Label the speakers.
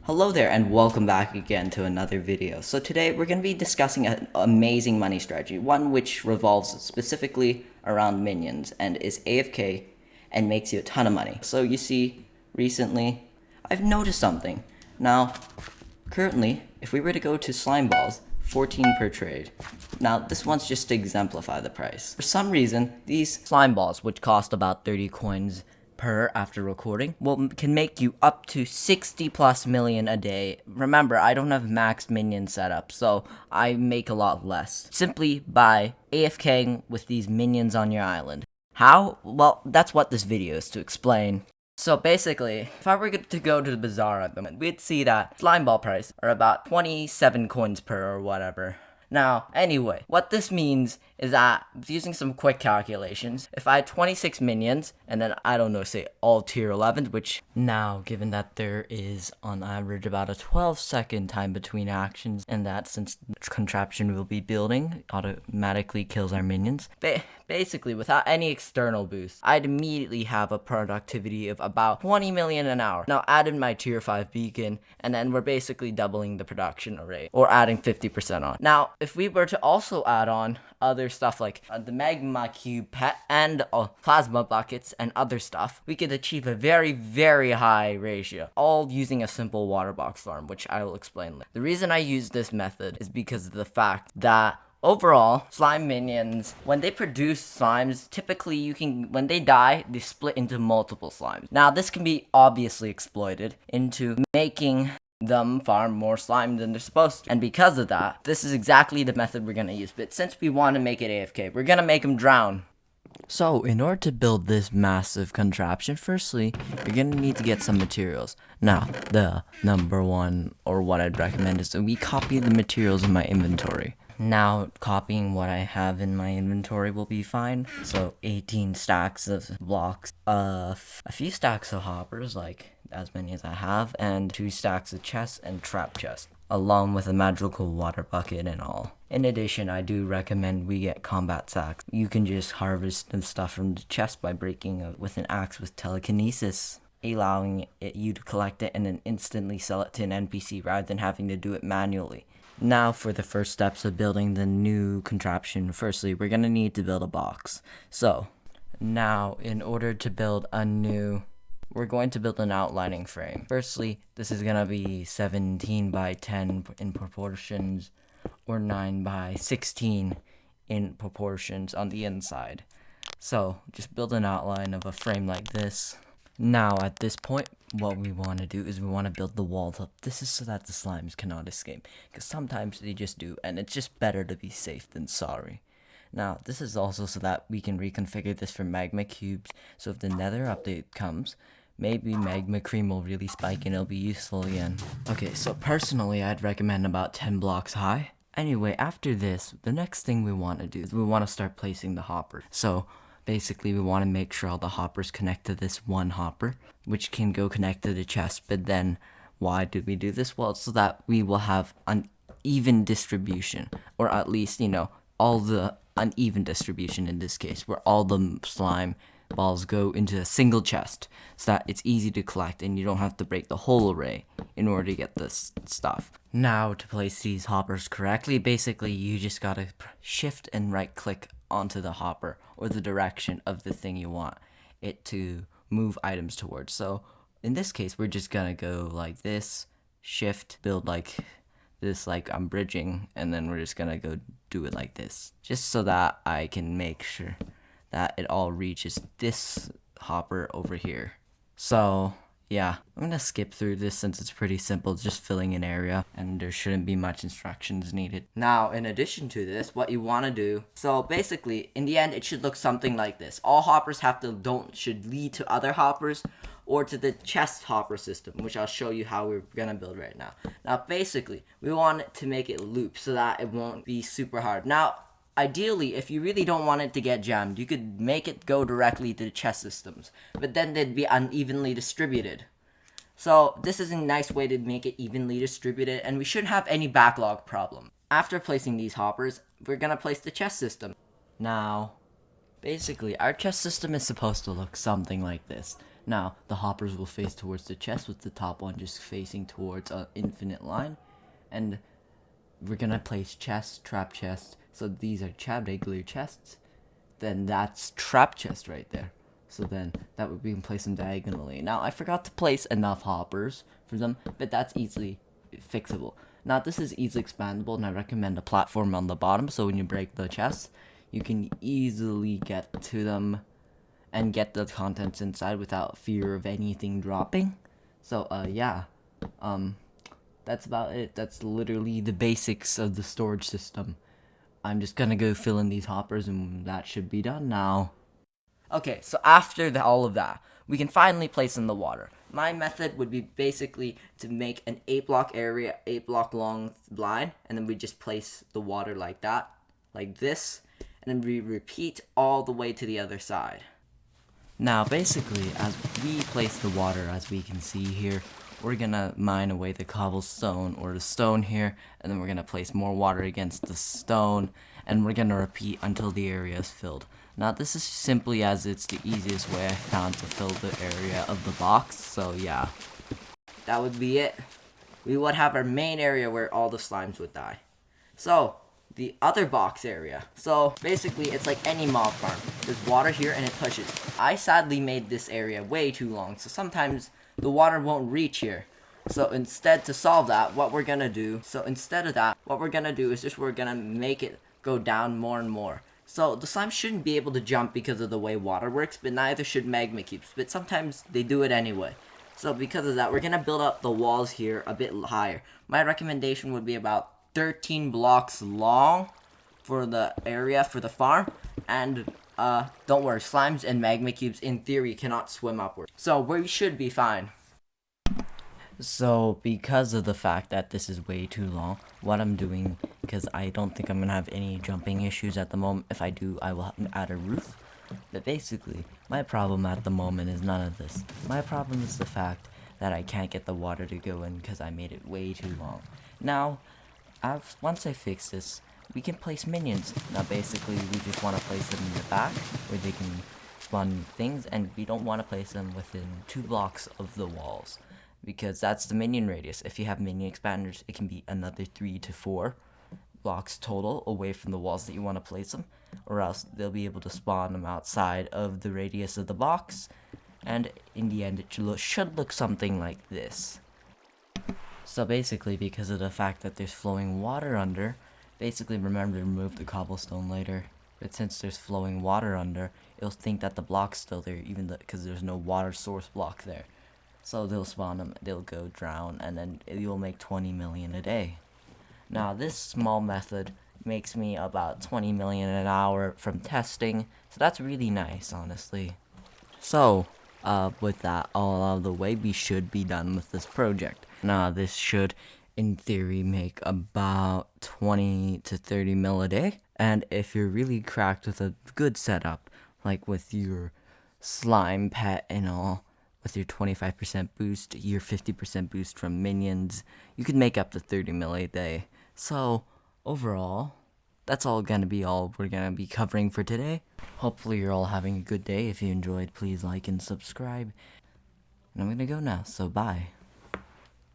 Speaker 1: Hello there and welcome back again to another video. So today we're going to be discussing an amazing money strategy, one which revolves specifically around minions and is AFK and makes you a ton of money. So you see, recently I've noticed something. Now, currently, if we were to go to slime balls, 14 per trade. Now, this one's just to exemplify the price. For some reason, these slime balls, which cost about 30 coins per after recording, can make you up to 60 plus million a day. Remember, I don't have max minion setup, so I make a lot less simply by AFKing with these minions on your island. How? Well, that's what this video is to explain. So basically, if I were to go to the Bazzar at the moment, we'd see that slime ball price are about 27 coins per or whatever. Now, anyway, what this means is that, using some quick calculations, if I had 26 minions, and then, I don't know, say all tier 11, which now, given that there is, on average, about a 12-second time between actions, and that, since the contraption we'll be building automatically kills our minions, basically, without any external boost, I'd immediately have a productivity of about 20 million an hour. Now, add in my tier 5 beacon, and then we're basically doubling the production rate, or adding 50% on. Now, if we were to also add on other stuff like the magma cube pet and plasma buckets and other stuff, we could achieve a very, very high ratio, all using a simple water box farm, which I will explain later. The reason I use this method is because of the fact that overall, slime minions, when they produce slimes, typically when they die, they split into multiple slimes. Now, this can be obviously exploited into making them farm more slime than they're supposed to. And because of that, this is exactly the method we're going to use. But since we want to make it AFK, we're going to make them drown. So, in order to build this massive contraption, firstly, you're going to need to get some materials. Now, the number one, or what I'd recommend, is that we copy the materials in my inventory. Now, copying what I have in my inventory will be fine. So, 18 stacks of blocks, a few stacks of hoppers, like as many as I have, and 2 stacks of chests and trap chests, along with a magical water bucket and all. In addition, I do recommend we get combat sacks. You can just harvest the stuff from the chest by breaking with an axe with telekinesis, allowing you to collect it and then instantly sell it to an NPC rather than having to do it manually. Now for the first steps of building the new contraption. Firstly, we're going to need to build a box. So, now in order to build we're going to build an outlining frame. Firstly, this is going to be 17 by 10 in proportions, or 9 by 16 in proportions on the inside. So, just build an outline of a frame like this. Now, at this point, what we want to do is we want to build the walls up. This is so that the slimes cannot escape, because sometimes they just do, and it's just better to be safe than sorry. Now, this is also so that we can reconfigure this for magma cubes, so if the nether update comes, maybe magma cream will really spike and it'll be useful again. Okay, so personally, I'd recommend about 10 blocks high. Anyway, after this, the next thing we want to do is we want to start placing the hopper. So, basically, we want to make sure all the hoppers connect to this one hopper, which can go connect to the chest. But then, why did we do this? Well, so that we will have an even distribution, or at least, all the uneven distribution in this case, where all the slime balls go into a single chest, so that it's easy to collect and you don't have to break the whole array in order to get this stuff. Now, to place these hoppers correctly, basically you just gotta shift and right click onto the hopper, or the direction of the thing you want it to move items towards. So in this case, we're just gonna go like this, shift, build like this, like I'm bridging, and then we're just gonna go do it like this, just so that I can make sure that it all reaches this hopper over here. So yeah, I'm gonna skip through this since it's pretty simple, it's just filling an area and there shouldn't be much instructions needed. Now, in addition to this, what you want to do, so basically in the end it should look something like this. All hoppers should lead to other hoppers, or to the chest hopper system, which I'll show you how we're gonna build right now. Now basically, we want it to make it loop so that it won't be super hard. Now, ideally, if you really don't want it to get jammed, you could make it go directly to the chest systems, but then they'd be unevenly distributed. So this is a nice way to make it evenly distributed, and we shouldn't have any backlog problem. After placing these hoppers, we're gonna place the chest system. Now, basically, our chest system is supposed to look something like this. Now, the hoppers will face towards the chest, with the top one just facing towards an infinite line. And we're gonna place chests, trap chests. So these are regular chests. Then that's trap chest right there. So then that would be place them diagonally. Now, I forgot to place enough hoppers for them, but that's easily fixable. Now, this is easily expandable, and I recommend a platform on the bottom, so when you break the chests, you can easily get to them and get the contents inside without fear of anything dropping. So, yeah. That's about it. That's literally the basics of the storage system. I'm just gonna go fill in these hoppers, and that should be done now. Okay, so after all of that, we can finally place in the water. My method would be basically to make an 8-block area, 8-block long line, and then we just place the water like that, like this, and then we repeat all the way to the other side. Now, basically, as we place the water, as we can see here, we're gonna mine away the cobblestone or the stone here, and then we're gonna place more water against the stone, and we're gonna repeat until the area is filled. Now, this is simply as it's the easiest way I found to fill the area of the box, so yeah. That would be it. We would have our main area where all the slimes would die. So, the other box area. So, basically, it's like any mob farm. There's water here and it pushes. I sadly made this area way too long, so sometimes the water won't reach here. So instead, to solve that, what we're gonna do is just we're gonna make it go down more and more. So the slime shouldn't be able to jump because of the way water works, but neither should magma cubes, but sometimes they do it anyway. So because of that, we're gonna build up the walls here a bit higher. My recommendation would be about 13 blocks long for the area for the farm, and don't worry, slimes and magma cubes in theory cannot swim upward, so we should be fine. So because of the fact that this is way too long, what I'm doing, because I don't think I'm gonna have any jumping issues at the moment. If I do, I will add a roof. But basically, my problem at the moment is none of this. My problem is the fact that I can't get the water to go in because I made it way too long. Now, once I fix this, we can place minions. Now basically, we just want to place them in the back where they can spawn things, and we don't want to place them within 2 blocks of the walls, because that's the minion radius. If you have minion expanders, it can be another 3 to 4 blocks total away from the walls that you want to place them, or else they'll be able to spawn them outside of the radius of the box, and in the end it should look something like this. So basically, because of the fact that there's flowing water under, basically remember to remove the cobblestone later, but since there's flowing water under, it'll think that the block's still there, even because there's no water source block there. So they'll spawn them, they'll go drown, and then you'll make 20 million a day. Now this small method makes me about 20 million an hour from testing, so that's really nice, honestly. So, with that all out of the way, we should be done with this project. Now this should, in theory, make about 20 to 30 mil a day, and if you're really cracked with a good setup, like with your slime pet and all, with your 25% boost, your 50% boost from minions, you can make up to 30 mil a day. So, overall, that's all we're gonna be covering for today. Hopefully you're all having a good day. If you enjoyed, please like and subscribe. And I'm gonna go now, so bye.